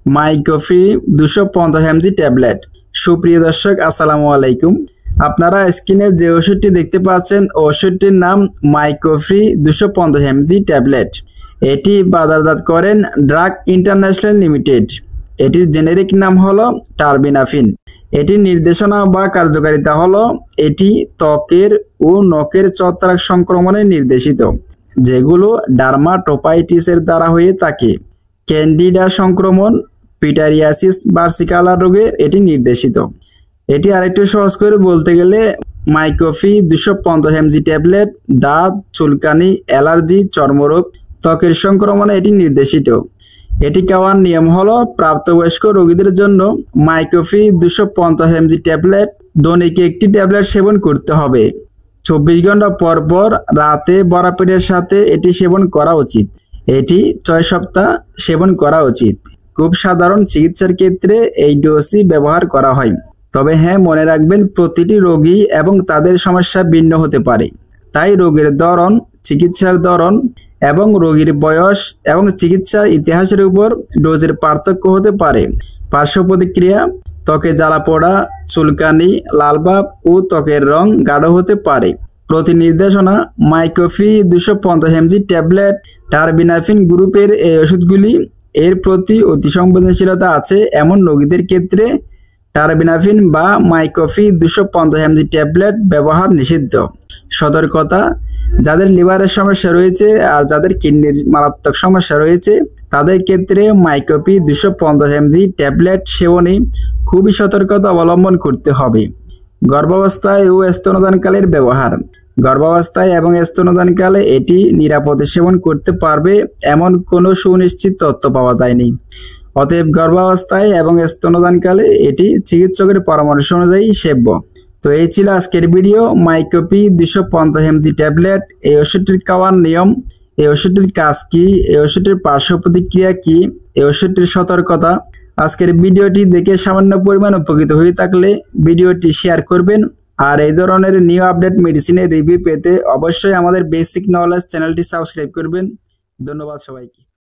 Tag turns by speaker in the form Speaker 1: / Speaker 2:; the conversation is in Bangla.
Speaker 1: মাইকোফ্রি 250 mg ট্যাবলেট। সুপ্রিয় দর্শক, আসসালামু আলাইকুম। আপনারা স্ক্রিনে যে ওষুধটি দেখতে পাচ্ছেন ওষুধটির নাম মাইকোফ্রি 250 mg ট্যাবলেট। এটি বাজারজাত করেন ড্রাগ ইন্টারন্যাশনাল লিমিটেড। এটির জেনেরিক নাম হলো টারবিনাফিন। এটির নির্দেশনা বা কার্যকারিতা হলো এটি ত্বকের ও নখের ছত্রাক সংক্রমণে নির্দেশিত, যেগুলো ডার্মাটোপাইটিসের দ্বারা হয়ে থাকে। ক্যান্ডিডা সংক্রমণ, পিটারিয়াসিস ভার্সিকালা রোগে এটি নির্দেশিত। এটি আরেকটু সহজ করে বলতে গেলে মাইকোফ্রি 250 mg ট্যাবলেট দাঁত, চুলকানি, অ্যালার্জি, চর্মরোগ, ত্বকের সংক্রমণে এটি নির্দেশিত। এটি খাওয়ার নিয়ম হলো প্রাপ্তবয়স্ক রোগীদের জন্য মাইকোফ্রি 250 mg ট্যাবলেট দৈনিক একটি ট্যাবলেট সেবন করতে হবে। 24 ঘন্টা পর পর রাতে ভরা পেটের সাথে এটি সেবন করা উচিত। এটি 6 সপ্তাহ সেবন করা উচিত। খুব সাধারণ চিকিৎসার ক্ষেত্রে এই ডোজই ব্যবহার করা হয়। তবে হ্যাঁ, মনে রাখবেন প্রতিটি রোগী এবং তাদের সমস্যা ভিন্ন হতে পারে। তাই রোগের ধরন, চিকিৎসার ধরন এবং রোগীর বয়স এবং চিকিৎসা ইতিহাসের উপর ডোজের পার্থক্য হতে পারে। পার্শ্ব প্রতিক্রিয়া: ত্বকে জ্বালা পোড়া, চুলকানি, লালভাব ও ত্বকের রং গাঢ় হতে পারে। প্রতি নির্দেশনা: মাইকোফ্রি 250 mg ট্যাবলেট টারবিনাফিন গ্রুপের এই ওষুধগুলি এর প্রতি অতি সংবেদনশীলতা আছে এমন রোগীদের ক্ষেত্রে টারবিনাফিন বা মাইকোফ্রি 250 mg ট্যাবলেট ব্যবহার নিষিদ্ধ। সতর্কতা: যাদের লিভারের সমস্যা রয়েছে আর যাদের কিডনির মারাত্মক সমস্যা রয়েছে তাদের ক্ষেত্রে মাইকোফ্রি 250 mg ট্যাবলেট সেবনে খুবই সতর্কতা অবলম্বন করতে হবে। গর্ভাবস্থায় ও স্তন্যদানকালের ব্যবহার: গর্ভাবস্থায় এবং স্তন্যদানকালে এটি নিরাপদে সেবন করতে পারবে এমন কোনো সুনিশ্চিত তথ্য পাওয়া যায়নি। অতএব গর্ভাবস্থায় এবং স্তন্যদানকালে এটি চিকিৎসকের পরামর্শ অনুযায়ী সেব্য। তো এই ছিল আজকের ভিডিও। মাইকোফ্রি 250 mg ট্যাবলেট, এই ওষুধটির খাওয়ার নিয়ম, এই ওষুধটির কাজ কি, এই ওষুধটির পার্শ্ব প্রতিক্রিয়া কি, এই ওষুধটির সতর্কতা। আজকের ভিডিওটি দেখে সামান্য পরিমাণ উপকৃত হয়ে থাকলে ভিডিওটি শেয়ার করবেন। আর এই ধরনের নিউ আপডেট মেডিসিনের রিভিউ পেতে অবশ্যই আমাদের বেসিক নলেজ চ্যানেলটি সাবস্ক্রাইব করবেন। ধন্যবাদ সবাইকে।